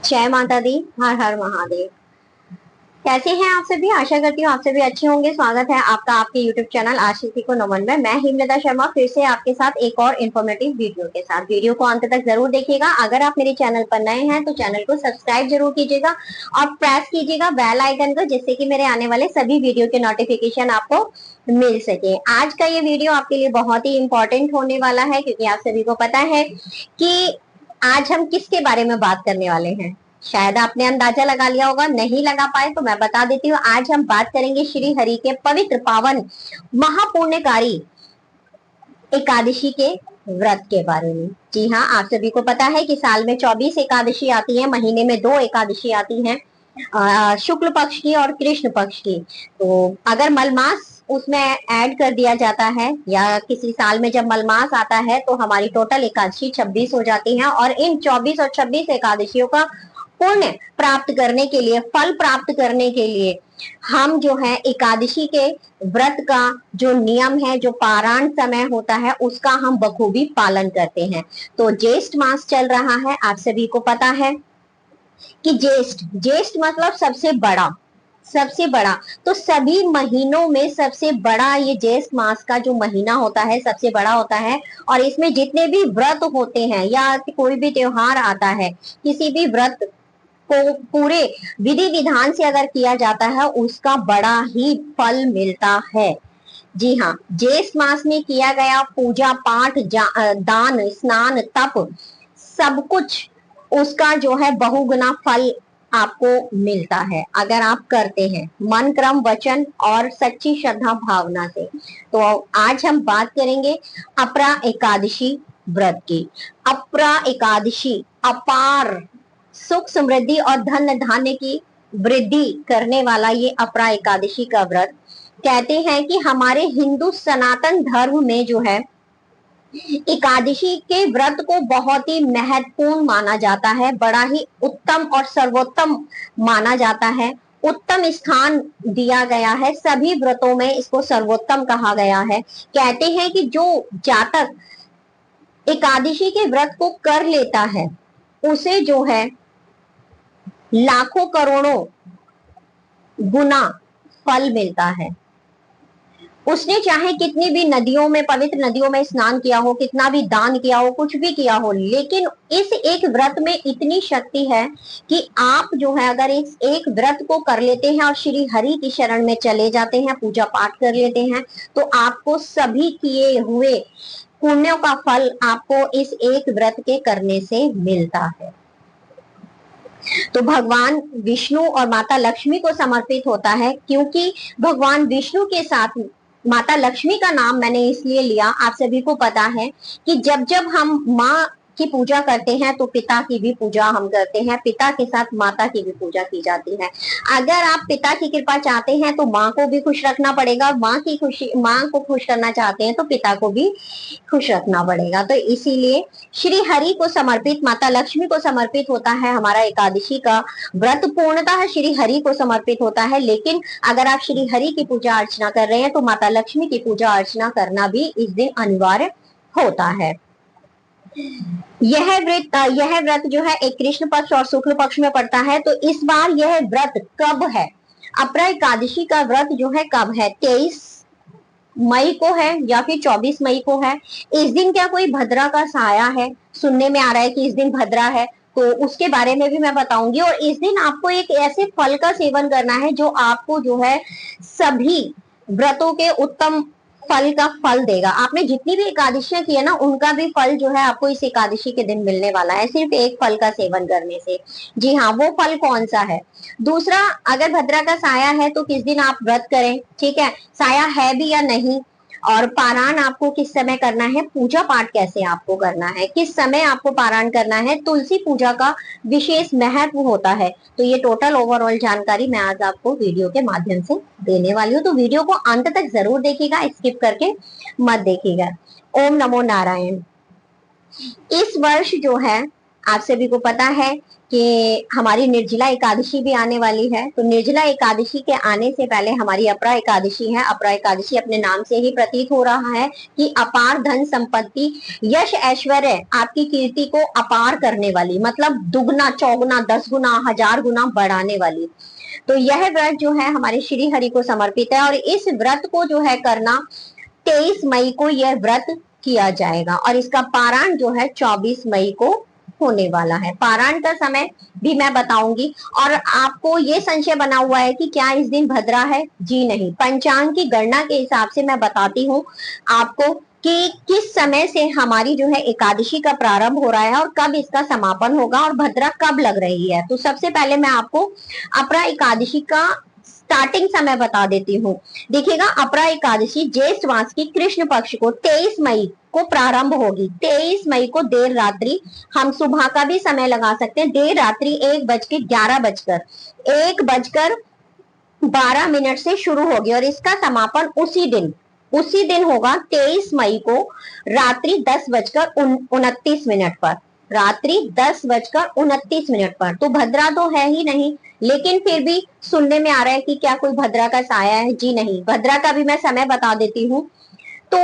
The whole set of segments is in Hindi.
जय माता दी। हर हर महादेव। कैसे हैं आप सभी? आशा करती हूँ आप सभी अच्छे होंगे। स्वागत है आपका आपके YouTube चैनल आशिकी को नमन में। मैं हिमलता शर्मा फिर से आपके साथ एक और इन्फॉर्मेटिव वीडियो के साथ। वीडियो को अंत तक जरूर देखिएगा। अगर आप मेरे चैनल पर नए हैं तो चैनल को सब्सक्राइब जरूर कीजिएगा और प्रेस कीजिएगा बेल आइकन को, जिससे कि मेरे आने वाले सभी वीडियो के नोटिफिकेशन आपको मिल सके। आज का ये वीडियो आपके लिए बहुत ही इंपॉर्टेंट होने वाला है, क्योंकि आप सभी को पता है कि आज हम किसके बारे में बात करने वाले हैं। शायद आपने अंदाजा लगा लिया होगा, नहीं लगा पाए तो मैं बता देती हूँ। आज हम बात करेंगे श्री हरि के पवित्र पावन महापुण्यकारी एकादशी के व्रत के बारे में। जी हाँ, आप सभी को पता है कि साल में 24 एकादशी आती है, महीने में 2 एकादशी आती हैं, शुक्ल पक्ष की और कृष्ण पक्ष की। तो अगर मलमास उसमें ऐड कर दिया जाता है, या किसी साल में जब मलमास आता है, तो हमारी टोटल एकादशी 26 हो जाती है। और इन 24 और 26 एकादशियों का पुण्य प्राप्त करने के लिए, फल प्राप्त करने के लिए हम जो है एकादशी के व्रत का जो नियम है, जो पारायण समय होता है, उसका हम बखूबी पालन करते हैं। तो ज्येष्ठ मास चल रहा है, आप सभी को पता है कि ज्येष्ठ ज्येष्ठ मतलब सबसे बड़ा, सबसे बड़ा। तो सभी महीनों में सबसे बड़ा ये ज्येष्ठ मास का जो महीना होता है सबसे बड़ा होता है। और इसमें जितने भी व्रत होते हैं या कोई भी त्योहार आता है, किसी भी व्रत को पूरे विधि विधान से अगर किया जाता है, उसका बड़ा ही फल मिलता है। जी हाँ, ज्येष्ठ मास में किया गया पूजा पाठ, दान, स्नान, तप, सब कुछ उसका जो है बहुगुना फल आपको मिलता है, अगर आप करते हैं मन क्रम वचन और सच्ची श्रद्धा भावना से। तो आज हम बात करेंगे अपरा एकादशी व्रत की। अपरा एकादशी अपार सुख समृद्धि और धन धान्य की वृद्धि करने वाला ये अपरा एकादशी का व्रत। कहते हैं कि हमारे हिंदू सनातन धर्म में जो है एकादशी के व्रत को बहुत ही महत्वपूर्ण माना जाता है, बड़ा ही उत्तम और सर्वोत्तम माना जाता है। उत्तम स्थान दिया गया है, सभी व्रतों में इसको सर्वोत्तम कहा गया है। कहते हैं कि जो जातक एकादशी के व्रत को कर लेता है, उसे जो है लाखों करोड़ों गुना फल मिलता है। उसने चाहे कितनी भी नदियों में, पवित्र नदियों में स्नान किया हो, कितना भी दान किया हो, कुछ भी किया हो, लेकिन इस एक व्रत में इतनी शक्ति है कि आप जो है अगर इस एक व्रत को कर लेते हैं और श्री हरि की शरण में चले जाते हैं, पूजा पाठ कर लेते हैं, तो आपको सभी किए हुए पुण्यों का फल आपको इस एक व्रत के करने से मिलता है। तो भगवान विष्णु और माता लक्ष्मी को समर्पित होता है, क्योंकि भगवान विष्णु के साथ माता लक्ष्मी का नाम मैंने इसलिए लिया, आप सभी को पता है कि जब जब हम माँ की पूजा करते हैं तो पिता की भी पूजा हम करते हैं, पिता के साथ माता की भी पूजा की जाती है। अगर आप पिता की कृपा चाहते हैं तो माँ को भी खुश रखना पड़ेगा, माँ की खुशी, माँ को खुश करना चाहते हैं तो पिता को भी खुश रखना पड़ेगा। तो इसीलिए श्री हरि को समर्पित, माता लक्ष्मी को समर्पित होता है हमारा एकादशी का व्रत। पूर्णतः श्री हरि को समर्पित होता है, लेकिन अगर आप श्री हरि की पूजा अर्चना कर रहे हैं तो माता लक्ष्मी की पूजा अर्चना करना भी इस दिन अनिवार्य होता है। यह व्रत जो है एक कृष्ण पक्ष और शुक्ल पक्ष में पड़ता है। तो इस बार यह व्रत कब है? अपरा एकादशी का व्रत जो है कब है? 23 मई को है या फिर 24 मई को है। इस दिन क्या कोई भद्रा का साया है? सुनने में आ रहा है कि इस दिन भद्रा है, तो उसके बारे में भी मैं बताऊंगी। और इस दिन आपको एक ऐसे फल का सेवन करना है जो आपको जो है सभी व्रतों के उत्तम फल का फल देगा। आपने जितनी भी एकादशियां की है ना, उनका भी फल जो है आपको इस एकादशी के दिन मिलने वाला है, सिर्फ एक फल का सेवन करने से। जी हाँ, वो फल कौन सा है? दूसरा, अगर भद्रा का साया है तो किस दिन आप व्रत करें, ठीक है, साया है भी या नहीं, और पारायण आपको किस समय करना है, पूजा पाठ कैसे आपको करना है, किस समय आपको पारायण करना है, तुलसी पूजा का विशेष महत्व होता है। तो ये टोटल ओवरऑल जानकारी मैं आज आपको वीडियो के माध्यम से देने वाली हूँ। तो वीडियो को अंत तक जरूर देखिएगा, स्किप करके मत देखिएगा। ओम नमो नारायण। इस वर्ष जो है आप सभी को पता है कि हमारी निर्जला एकादशी भी आने वाली है। तो निर्जला एकादशी के आने से पहले हमारी अपरा एकादशी है। अपरा एकादशी अपने नाम से ही प्रतीत हो रहा है कि अपार धन संपत्ति, यश, ऐश्वर्य, आपकी कीर्ति को अपार करने वाली, मतलब दुगना, चौगुना, 10 गुना, 1000 गुना बढ़ाने वाली। तो यह व्रत जो है हमारे श्री हरि को समर्पित है और इस व्रत को जो है करना 23 मई को यह व्रत किया जाएगा और इसका पारायण जो है 24 मई को होने वाला है। पारायण का समय भी मैं बताऊंगी। और आपको ये संशय बना हुआ है कि क्या इस दिन भद्रा है? जी नहीं, पंचांग की गणना के हिसाब से मैं बताती हूँ आपको कि किस समय से हमारी जो है एकादशी का प्रारंभ हो रहा है और कब इसका समापन होगा और भद्रा कब लग रही है। तो सबसे पहले मैं आपको अपरा एकादशी का स्टार्टिंग समय बता देती हूँ। देखिएगा, अपरा एकादशी ज्येष्ठ मास की कृष्ण पक्ष को 23 मई को प्रारंभ होगी। 23 मई को देर रात्रि, हम सुबह का भी समय लगा सकते हैं, देर रात्रि 1:11 से शुरू होगी और इसका समापन उसी दिन होगा 23 मई को रात्रि 10:29 पर। रात्रि 10:29 पर। तो भद्रा तो है ही नहीं, लेकिन फिर भी सुनने में आ रहा है कि क्या कोई भद्रा का साया है? जी नहीं, भद्रा का भी मैं समय बता देती हूँ। तो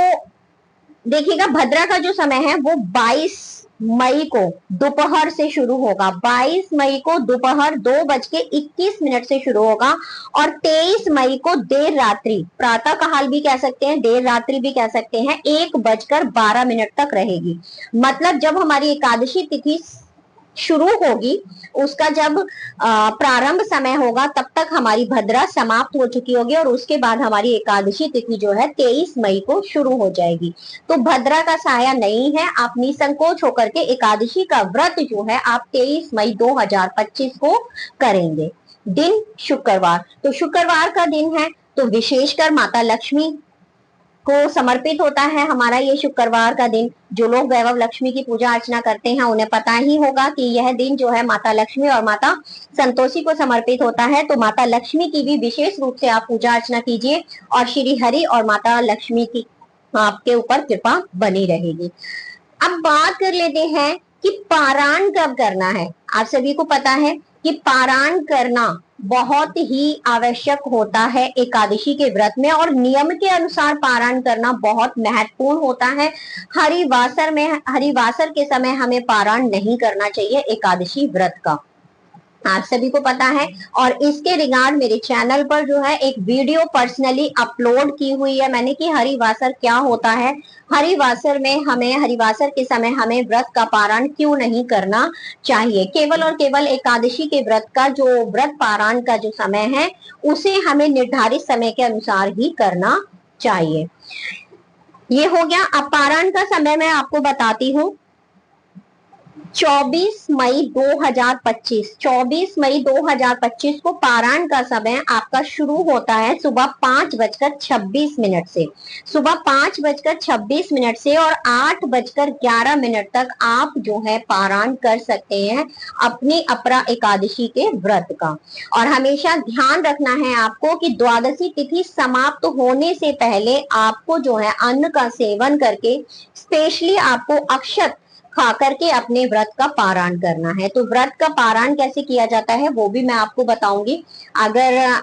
देखिएगा, भद्रा का जो समय है वो 22 मई को दोपहर से शुरू होगा। 22 मई को दोपहर 2:21 से शुरू होगा और 23 मई को देर रात्रि, प्रातः काल भी कह सकते हैं, देर रात्रि भी कह सकते हैं, 1:12 तक रहेगी। मतलब जब हमारी एकादशी तिथि शुरू होगी, उसका जब प्रारंभ समय होगा तब तक हमारी भद्रा समाप्त हो चुकी होगी और उसके बाद हमारी एकादशी तिथि जो है 23 मई को शुरू हो जाएगी। तो भद्रा का साया नहीं है। आप निसंकोच होकर के एकादशी का व्रत जो है आप 23 मई 2025 को करेंगे। दिन शुक्रवार, तो शुक्रवार का दिन है, तो विशेषकर माता लक्ष्मी को समर्पित होता है हमारा ये शुक्रवार का दिन। जो लोग वैभव लक्ष्मी की पूजा अर्चना करते हैं उन्हें पता ही होगा कि यह दिन जो है माता लक्ष्मी और माता संतोषी को समर्पित होता है। तो माता लक्ष्मी की भी विशेष रूप से आप पूजा अर्चना कीजिए और श्री हरि और माता लक्ष्मी की आपके ऊपर कृपा बनी रहेगी। अब बात कर लेते हैं कि पारायण कब करना है। आप सभी को पता है कि पारायण करना बहुत ही आवश्यक होता है एकादशी के व्रत में और नियम के अनुसार पारायण करना बहुत महत्वपूर्ण होता है। हरिवासर के समय हमें पारायण नहीं करना चाहिए एकादशी व्रत का, आप सभी को पता है। और इसके रिगार्ड मेरे चैनल पर जो है एक वीडियो पर्सनली अपलोड की हुई है मैंने कि हरिवासर क्या होता है, हरिवासर के समय हमें व्रत का पारायण क्यों नहीं करना चाहिए। केवल और केवल एकादशी के व्रत का जो व्रत पारायण का जो समय है उसे हमें निर्धारित समय के अनुसार ही करना चाहिए। ये हो गया। अब पारायण का समय मैं आपको बताती हूँ। 24 मई 2025 को पारायण का समय आपका शुरू होता है सुबह 5:26 से। सुबह 5:26 से और 8:11 तक आप जो है पारायण कर सकते हैं अपनी अपरा एकादशी के व्रत का। और हमेशा ध्यान रखना है आपको कि द्वादशी तिथि समाप्त होने से पहले आपको जो है अन्न का सेवन करके स्पेशली आपको अक्षत खा करके अपने व्रत का पारायण करना है। तो व्रत का पारायण कैसे किया जाता है वो भी मैं आपको बताऊंगी। अगर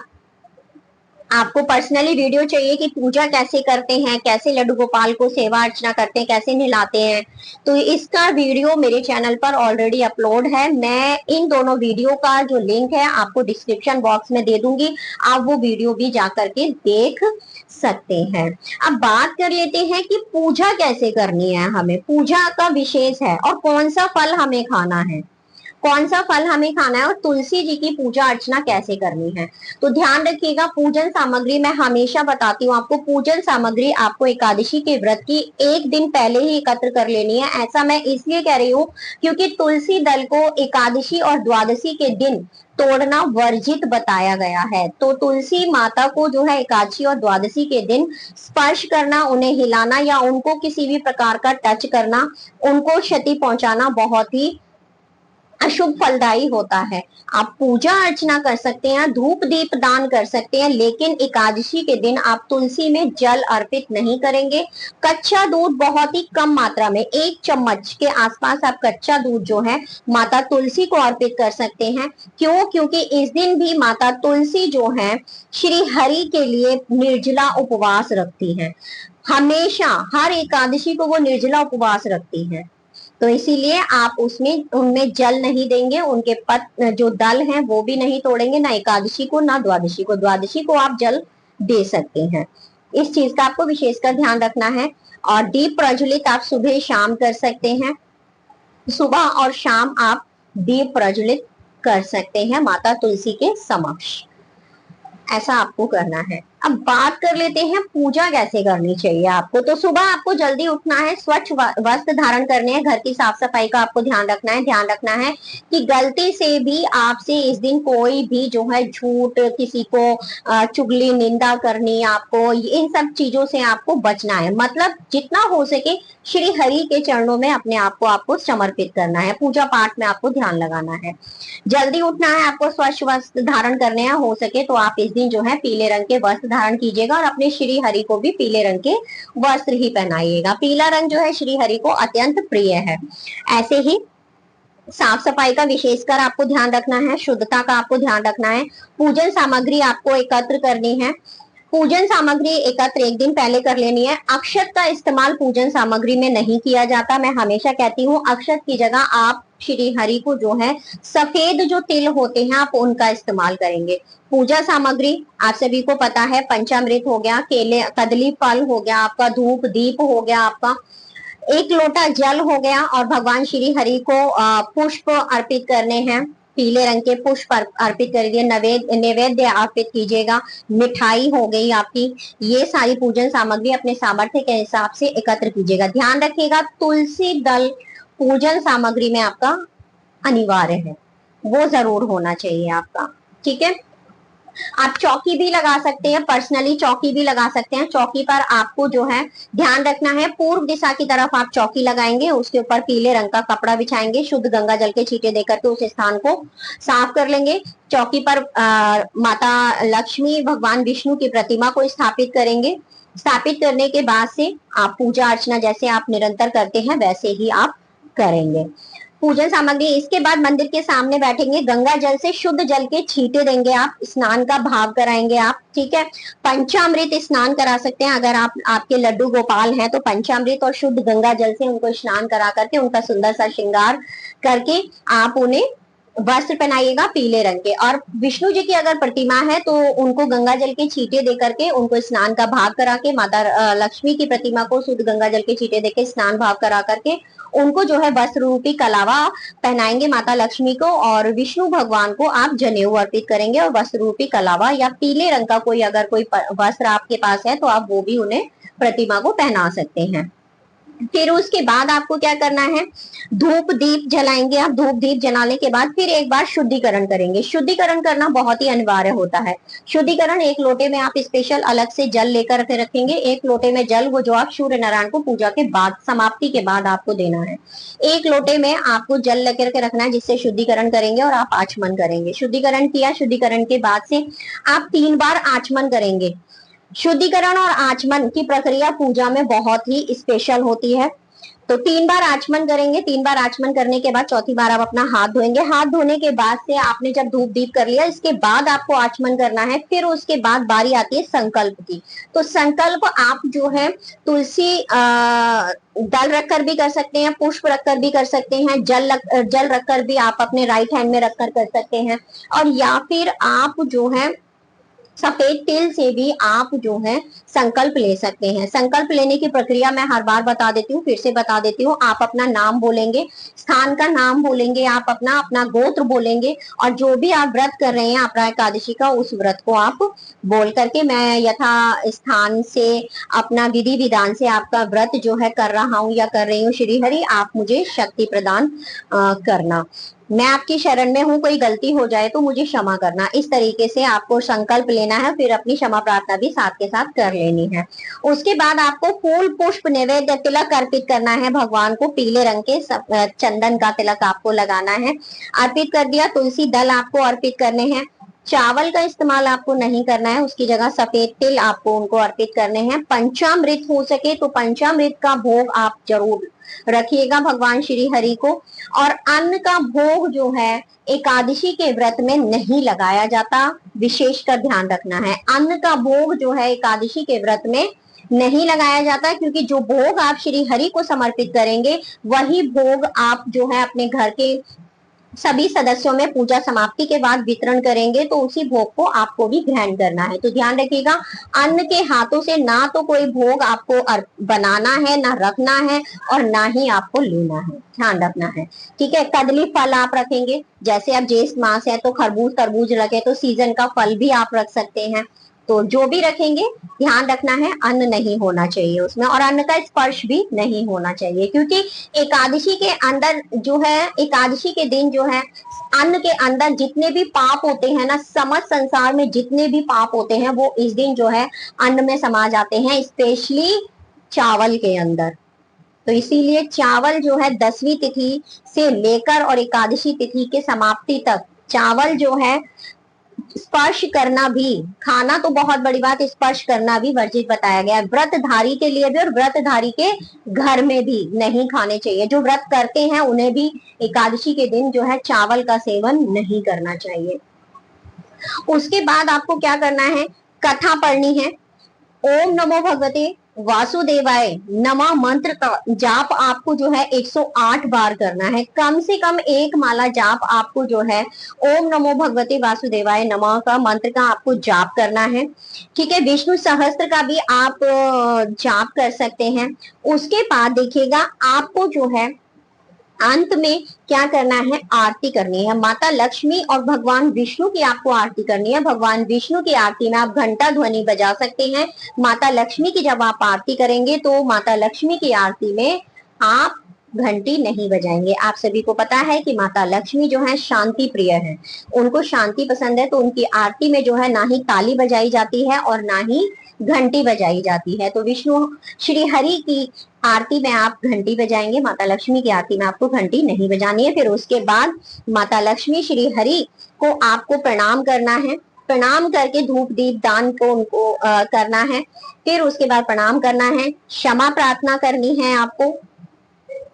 आपको पर्सनली वीडियो चाहिए कि पूजा कैसे करते हैं, कैसे लड्डू गोपाल को सेवा अर्चना करते हैं, कैसे नहलाते हैं, तो इसका वीडियो मेरे चैनल पर ऑलरेडी अपलोड है। मैं इन दोनों वीडियो का जो लिंक है आपको डिस्क्रिप्शन बॉक्स में दे दूंगी, आप वो वीडियो भी जा करके देख सकते हैं। अब बात कर लेते हैं कि पूजा कैसे करनी है। हमें पूजा का विशेष है और कौन सा फल हमें खाना है, कौन सा फल हमें खाना है और तुलसी जी की पूजा अर्चना कैसे करनी है। तो ध्यान रखिएगा, पूजन सामग्री मैं हमेशा बताती हूँ आपको, पूजन सामग्री आपको एकादशी के व्रत की एक दिन पहले ही एकत्र कर लेनी है। ऐसा मैं इसलिए कह रही हूँ क्योंकि तुलसी दल को एकादशी और द्वादशी के दिन तोड़ना वर्जित बताया गया है। तो तुलसी माता को जो है एकादशी और द्वादशी के दिन स्पर्श करना, उन्हें हिलाना या उनको किसी भी प्रकार का टच करना, उनको क्षति पहुंचाना बहुत ही अशुभ फलदायी होता है। आप पूजा अर्चना कर सकते हैं, धूप दीप दान कर सकते हैं, लेकिन एकादशी के दिन आप तुलसी में जल अर्पित नहीं करेंगे। कच्चा दूध बहुत ही कम मात्रा में 1 चम्मच के आसपास आप कच्चा दूध जो है माता तुलसी को अर्पित कर सकते हैं। क्यों? क्योंकि इस दिन भी माता तुलसी जो है श्री हरि के लिए निर्जला उपवास रखती है। हमेशा हर एकादशी को वो निर्जला उपवास रखती है, तो इसीलिए आप उसमें उनमें जल नहीं देंगे, उनके पत जो दल हैं वो भी नहीं तोड़ेंगे, ना एकादशी को ना द्वादशी को। द्वादशी को आप जल दे सकते हैं, इस चीज का आपको विशेषकर ध्यान रखना है। और दीप प्रज्वलित आप सुबह शाम कर सकते हैं, सुबह और शाम आप दीप प्रज्वलित कर सकते हैं माता तुलसी के समक्ष, ऐसा आपको करना है। अब बात कर लेते हैं पूजा कैसे करनी चाहिए आपको। तो सुबह आपको जल्दी उठना है, स्वच्छ वस्त्र धारण करने हैं, घर की साफ सफाई का आपको ध्यान रखना है। ध्यान रखना है कि गलती से भी आपसे इस दिन कोई भी जो है झूठ, किसी को चुगली निंदा करनी, आपको इन सब चीजों से आपको बचना है। मतलब जितना हो सके श्री हरि के चरणों में अपने आप को आपको समर्पित करना है, पूजा पाठ में आपको ध्यान लगाना है। जल्दी उठना है, आपको स्वच्छ वस्त्र धारण करने हैं, हो सके तो आप इस दिन जो है पीले रंग के वस्त्र धारण कीजिएगा और अपने श्री हरि को भी पीले रंग के वस्त्र ही पहनाइएगा। पीला रंग जो है श्री हरि को अत्यंत प्रिय है। ऐसे ही साफ सफाई का विशेषकर आपको ध्यान रखना है, शुद्धता का आपको ध्यान रखना है। पूजन सामग्री आपको एकत्र करनी है। पूजन सामग्री एकत्र एक दिन पहले कर लेनी है। अक्षत का इस्तेमाल पूजन सामग्री में नहीं किया जाता। मैं हमेशा कहती हूँ अक्षत की जगह आप श्री हरि को जो है सफेद जो तिल होते हैं आप उनका इस्तेमाल करेंगे। पूजा सामग्री आप सभी को पता है, पंचामृत हो गया, केले कदली फल हो गया आपका, धूप दीप हो गया आपका, 1 लोटा जल हो गया, और भगवान श्री हरि को पुष्प अर्पित करने हैं। पीले रंग के पुष्प अर्पित करिए, नैवेद्य अर्पित कीजिएगा। मिठाई हो गई आपकी, ये सारी पूजन सामग्री अपने सामर्थ्य के हिसाब से एकत्र कीजिएगा। ध्यान रखिएगा तुलसी दल पूजन सामग्री में आपका अनिवार्य है, वो जरूर होना चाहिए आपका। ठीक है, आप चौकी भी लगा सकते हैं, पर्सनली चौकी भी लगा सकते हैं। चौकी पर आपको जो है ध्यान रखना है, पूर्व दिशा की तरफ आप चौकी लगाएंगे, उसके ऊपर पीले रंग का कपड़ा बिछाएंगे, शुद्ध गंगा जल के छींटे देकर के उस स्थान को साफ कर लेंगे। चौकी पर माता लक्ष्मी, भगवान विष्णु की प्रतिमा को स्थापित करेंगे। स्थापित करने के बाद से आप पूजा अर्चना जैसे आप निरंतर करते हैं वैसे ही आप करेंगे। पूजन सामग्री, इसके बाद मंदिर के सामने बैठेंगे, गंगा जल से शुद्ध जल के छींटे देंगे आप, स्नान का भाव कराएंगे आप। ठीक है, पंचामृत स्नान करा सकते हैं, अगर आप आपके लड्डू गोपाल हैं तो पंचामृत और शुद्ध गंगा जल से उनको स्नान करा करके उनका सुंदर सा श्रृंगार करके आप उन्हें वस्त्र पहनाइएगा पीले रंग के। और विष्णु जी की अगर प्रतिमा है तो उनको गंगा जल के छींटे दे करके उनको स्नान का भाव करा के, माता लक्ष्मी की प्रतिमा को शुद्ध गंगा जल के छींटे देके स्नान भाव करा करके उनको जो है वस्त्र रूपी कलावा पहनाएंगे माता लक्ष्मी को, और विष्णु भगवान को आप जनेऊ अर्पित करेंगे और वस्त्र रूपी कलावा या पीले रंग का कोई अगर कोई वस्त्र आपके पास है तो आप वो भी उन्हें प्रतिमा को पहना सकते हैं। फिर उसके बाद आपको क्या करना है, धूप दीप जलाएंगे आप। धूप दीप जलाने के बाद फिर एक बार शुद्धिकरण करेंगे। शुद्धिकरण करना बहुत ही अनिवार्य होता है। शुद्धिकरण, 1 लोटे में आप स्पेशल अलग से जल लेकर के रखेंगे। 1 लोटे में जल वो जो आप सूर्य नारायण को पूजा के बाद समाप्ति के बाद आपको देना है। 1 लोटे में आपको जल लेकर के रखना है जिससे शुद्धिकरण करेंगे और आप आचमन करेंगे। शुद्धिकरण किया, शुद्धिकरण के बाद से आप 3 बार आचमन करेंगे। शुद्धिकरण और आचमन की प्रक्रिया पूजा में बहुत ही स्पेशल होती है। तो 3 बार आचमन करेंगे। 3 बार आचमन करने के बाद चौथी बार आप अपना हाथ धोएंगे। हाथ धोने के बाद से आपने जब धूप दीप कर लिया, इसके बाद आपको आचमन करना है। फिर उसके बाद बारी आती है संकल्प की। तो संकल्प आप जो है तुलसी दल रखकर भी कर सकते हैं, पुष्प रखकर भी कर सकते हैं, जल रखकर भी आप अपने राइट हैंड में रखकर कर सकते हैं, और या फिर आप जो है सफेद तिल से भी आप जो है संकल्प ले सकते हैं। संकल्प लेने की प्रक्रिया मैं हर बार बता देती हूँ, फिर से बता देती हूँ। आप अपना नाम बोलेंगे, स्थान का नाम बोलेंगे, आप अपना अपना गोत्र बोलेंगे, और जो भी आप व्रत कर रहे हैं अपना एकादशी का, उस व्रत को आप बोल करके, मैं यथा स्थान से अपना विधि विधान से आपका व्रत जो है कर रहा हूँ या कर रही हूँ, श्री हरि आप मुझे शक्ति प्रदान करना। मैं आपकी शरण में हूँ, कोई गलती हो जाए तो मुझे क्षमा करना। इस तरीके से आपको संकल्प लेना है, फिर अपनी क्षमा प्रार्थना भी साथ के साथ कर लेनी है। उसके बाद आपको फूल पुष्प नैवेद्य तिलक अर्पित करना है भगवान को। पीले रंग के चंदन का तिलक आपको लगाना है। अर्पित कर दिया। तुलसी दल आपको अर्पित करने हैं। चावल का इस्तेमाल आपको नहीं करना है, उसकी जगह सफेद तिल आपको उनको अर्पित करने हैं। पंचामृत हो सके तो पंचामृत का भोग आप जरूर रखिएगा भगवान श्री हरि को। और अन्न का भोग जो है एकादशी के व्रत में नहीं लगाया जाता, विशेषकर ध्यान रखना है। अन्न का भोग जो है एकादशी के व्रत में नहीं लगाया जाता, क्योंकि जो भोग आप श्री हरि को समर्पित करेंगे वही भोग आप जो है अपने घर के सभी सदस्यों में पूजा समाप्ति के बाद वितरण करेंगे, तो उसी भोग को आपको भी ग्रहण करना है। तो ध्यान रखिएगा, अन्न के हाथों से ना तो कोई भोग आपको बनाना है, ना रखना है, और ना ही आपको लेना है, ध्यान रखना है। ठीक है। कदली फल आप रखेंगे, जैसे अब ज्येष्ठ मास है तो खरबूज तरबूज रखे, तो सीजन का फल भी आप रख सकते हैं। तो जो भी रखेंगे ध्यान रखना है अन्न नहीं होना चाहिए उसमें, और अन्न का स्पर्श भी नहीं होना चाहिए, क्योंकि एकादशी के अंदर जो है, एकादशी के दिन जो है अन्न के अंदर जितने भी पाप होते हैं ना, समस्त संसार में जितने भी पाप होते हैं वो इस दिन जो है अन्न में समा जाते हैं, स्पेशली चावल के अंदर। तो इसीलिए चावल जो है 10वीं तिथि से लेकर और एकादशी तिथि के समाप्ति तक चावल जो है स्पर्श करना भी, खाना तो बहुत बड़ी बात, स्पर्श करना भी वर्जित बताया गया है। व्रतधारी के लिए भी और व्रतधारी के घर में भी नहीं खाने चाहिए। जो व्रत करते हैं उन्हें भी एकादशी के दिन जो है चावल का सेवन नहीं करना चाहिए। उसके बाद आपको क्या करना है, कथा पढ़नी है। ओम नमो भगवते वासुदेवाय नमः मंत्र का जाप आपको जो है 108 बार करना है। कम से कम एक माला जाप आपको जो है ओम नमो भगवते वासुदेवाय नमः का मंत्र का आपको जाप करना है। ठीक है। विष्णु सहस्त्र का भी आप जाप कर सकते हैं। उसके बाद देखिएगा आपको जो है अंत में क्या करना है, आरती करनी है। माता लक्ष्मी और भगवान विष्णु की आपको आरती करनी है। भगवान विष्णु की आरती में आप घंटा ध्वनि बजा सकते हैं। माता लक्ष्मी की जब आप आरती करेंगे तो माता लक्ष्मी की आरती में आप घंटी नहीं बजाएंगे। आप सभी को पता है कि माता लक्ष्मी जो है शांति प्रिय है, उनको शांति पसंद है, तो उनकी आरती में जो है ना ही ताली बजाई जाती है और ना ही घंटी बजाई जाती है। तो विष्णु श्री हरि की आरती में आप घंटी बजाएंगे, माता लक्ष्मी की आरती में आपको घंटी नहीं बजानी है। फिर उसके बाद माता लक्ष्मी श्री हरि को आपको प्रणाम करना है। प्रणाम करके धूप दीप दान को उनको करना है। फिर उसके बाद प्रणाम करना है, क्षमा प्रार्थना करनी है आपको,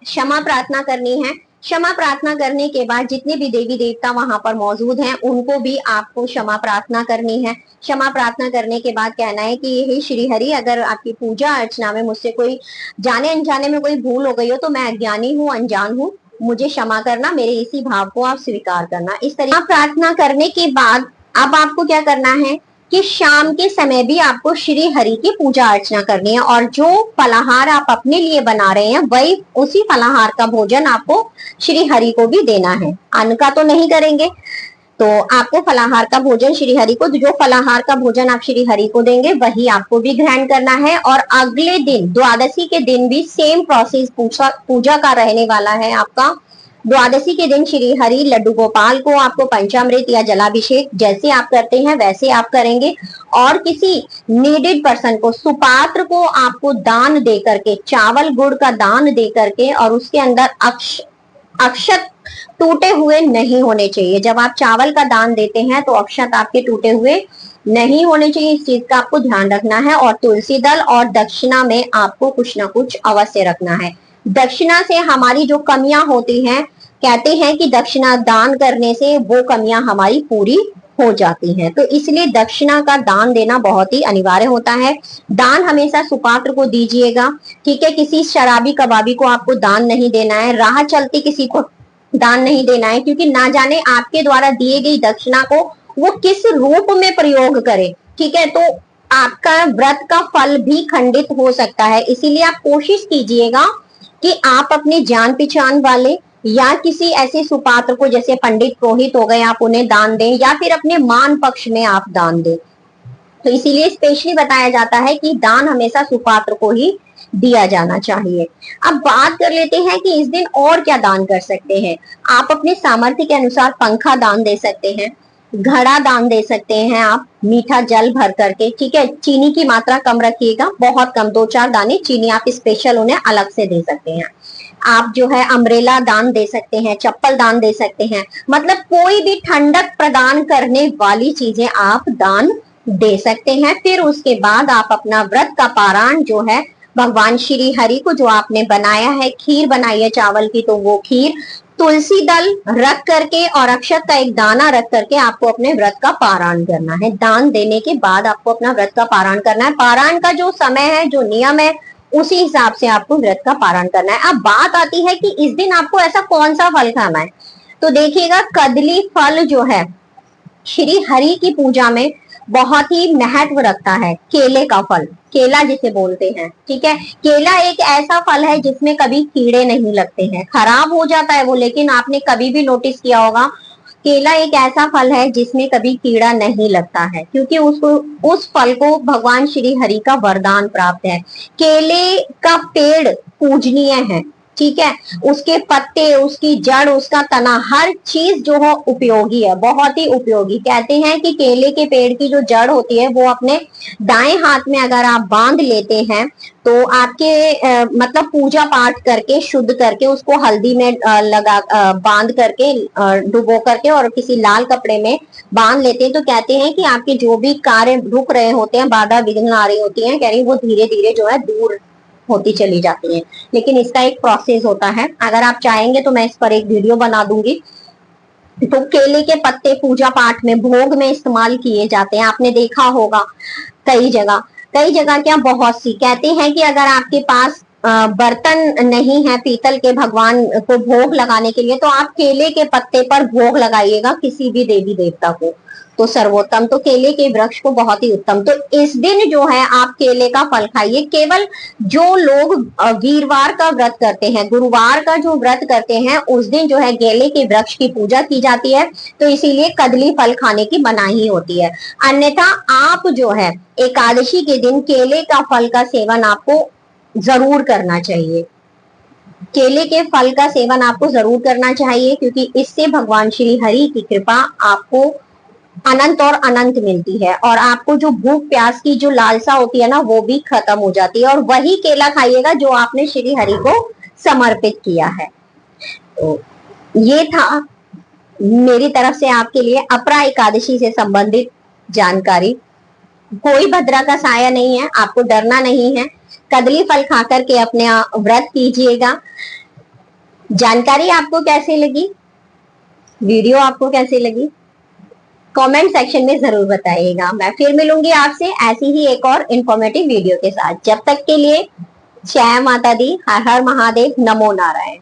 क्षमा प्रार्थना करनी है। क्षमा प्रार्थना करने के बाद जितने भी देवी देवता वहां पर मौजूद हैं उनको भी आपको क्षमा प्रार्थना करनी है। क्षमा प्रार्थना करने के बाद कहना है कि हे श्री हरि, अगर आपकी पूजा अर्चना में मुझसे कोई जाने अनजाने में कोई भूल हो गई हो तो मैं अज्ञानी हूँ, अनजान हूँ, मुझे क्षमा करना, मेरे इसी भाव को आप स्वीकार करना। इस तरह प्रार्थना करने के बाद अब आपको क्या करना है कि शाम के समय भी आपको श्री हरि की पूजा अर्चना करनी है, और जो फलाहार आप अपने लिए बना रहे हैं वही उसी फलाहार का भोजन आपको श्री हरि को भी देना है। अन्न का तो नहीं करेंगे, तो आपको फलाहार का भोजन श्री हरि को, जो फलाहार का भोजन आप श्री हरि को देंगे वही आपको भी ग्रहण करना है। और अगले दिन द्वादशी के दिन भी सेम प्रोसेस पूजा का रहने वाला है आपका। द्वादशी के दिन श्री हरि लड्डू गोपाल को आपको पंचामृत या जलाभिषेक जैसे आप करते हैं वैसे आप करेंगे, और किसी नीडेड पर्सन को, सुपात्र को आपको दान दे करके, चावल गुड़ का दान दे करके, और उसके अंदर अक्षत टूटे हुए नहीं होने चाहिए। जब आप चावल का दान देते हैं तो अक्षत आपके टूटे हुए नहीं होने चाहिए, इस चीज का आपको ध्यान रखना है। और तुलसी दल और दक्षिणा में आपको कुछ ना कुछ अवश्य रखना है। दक्षिणा से हमारी जो कमियां होती हैं, कहते हैं कि दक्षिणा दान करने से वो कमियां हमारी पूरी हो जाती हैं, तो इसलिए दक्षिणा का दान देना बहुत ही अनिवार्य होता है। दान हमेशा सुपात्र को दीजिएगा। ठीक है। किसी शराबी कबाबी को आपको दान नहीं देना है, राह चलती किसी को दान नहीं देना है, क्योंकि ना जाने आपके द्वारा दिए गई दक्षिणा को वो किस रूप में प्रयोग करे। ठीक है। तो आपका व्रत का फल भी खंडित हो सकता है, इसीलिए आप कोशिश कीजिएगा कि आप अपने जान पहचान वाले या किसी ऐसे सुपात्र को, जैसे पंडित पुरोहित हो गए, आप उन्हें दान दें, या फिर अपने मान पक्ष में आप दान दें। तो इसीलिए स्पेशली बताया जाता है कि दान हमेशा सुपात्र को ही दिया जाना चाहिए। अब बात कर लेते हैं कि इस दिन और क्या दान कर सकते हैं। आप अपने सामर्थ्य के अनुसार पंखा दान दे सकते हैं, घड़ा दान दे सकते हैं, आप मीठा जल भर करके, ठीक है, चीनी की मात्रा कम रखिएगा, बहुत कम, 2-4 दाने चीनी आप स्पेशल उन्हें अलग से दे सकते हैं। आप जो है अम्ब्रेला दान दे सकते हैं, चप्पल दान दे सकते हैं, मतलब कोई भी ठंडक प्रदान करने वाली चीजें आप दान दे सकते हैं। फिर उसके बाद आप अपना व्रत का पारायण जो है भगवान श्री हरि को, जो आपने बनाया है, खीर बनाई है चावल की, तो वो खीर, तुलसी दल रख करके और अक्षत का एक दाना रख करके आपको अपने व्रत का पारायण करना है। दान देने के बाद आपको अपना व्रत का पारायण करना है। पारायण का जो समय है, जो नियम है, उसी हिसाब से आपको व्रत का पारण करना है। अब बात आती है कि इस दिन आपको ऐसा कौन सा फल खाना है। तो देखिएगा, कदली फल जो है श्री हरि की पूजा में बहुत ही महत्व रखता है। केले का फल, केला जिसे बोलते हैं, ठीक है, केला एक ऐसा फल है जिसमें कभी कीड़े नहीं लगते हैं, खराब हो जाता है वो, लेकिन आपने कभी भी नोटिस किया होगा, केला एक ऐसा फल है जिसमें कभी कीड़ा नहीं लगता है, क्योंकि उसको, उस फल को भगवान श्री हरि का वरदान प्राप्त है। केले का पेड़ पूजनीय है, ठीक है, उसके पत्ते, उसकी जड़, उसका तना, हर चीज जो है उपयोगी है, बहुत ही उपयोगी। कहते हैं कि केले के पेड़ की जो जड़ होती है वो अपने दाएं हाथ में अगर आप बांध लेते हैं तो आपके मतलब पूजा पाठ करके, शुद्ध करके, उसको हल्दी में लगा बांध करके, डुबो करके और किसी लाल कपड़े में बांध लेते हैं, तो कहते हैं कि आपके जो भी कार्य रुक रहे होते हैं, बाधा विघ्न आ रही होती है, कह रही वो धीरे धीरे जो है दूर होती चली जाती है। लेकिन इसका एक प्रोसेस होता है, अगर आप चाहेंगे तो मैं इस पर एक वीडियो बना दूंगी। तो केले के पत्ते पूजा पाठ में, भोग में इस्तेमाल किए जाते हैं, आपने देखा होगा कई जगह, कई जगह क्या, बहुत सी। कहते हैं कि अगर आपके पास बर्तन नहीं है पीतल के भगवान को भोग लगाने के लिए, तो आप केले के पत्ते पर भोग लगाइएगा किसी भी देवी देवता को, तो सर्वोत्तम। तो केले के वृक्ष को बहुत ही उत्तम। तो इस दिन जो है आप केले का फल खाइए। केवल जो लोग वीरवार का व्रत करते हैं, गुरुवार का जो व्रत करते हैं, उस दिन जो है केले के वृक्ष की पूजा की जाती है, तो इसीलिए कदली फल खाने की मनाही होती है। अन्यथा आप जो है एकादशी के दिन केले का फल का सेवन आपको जरूर करना चाहिए। केले के फल का सेवन आपको जरूर करना चाहिए, क्योंकि इससे भगवान श्री हरि की कृपा आपको अनंत और अनंत मिलती है, और आपको जो भूख प्यास की जो लालसा होती है ना, वो भी खत्म हो जाती है। और वही केला खाइएगा जो आपने श्री हरि को समर्पित किया है। तो ये था मेरी तरफ से आपके लिए अपरा एकादशी से संबंधित जानकारी। कोई भद्रा का साया नहीं है, आपको डरना नहीं है। कदली फल खाकर के अपने व्रत कीजिएगा। जानकारी आपको कैसी लगी, वीडियो आपको कैसी लगी, कमेंट सेक्शन में जरूर बताइएगा। मैं फिर मिलूंगी आपसे ऐसी ही एक और इन्फॉर्मेटिव वीडियो के साथ। जब तक के लिए जय माता दी, हर हर महादेव, नमो नारायण।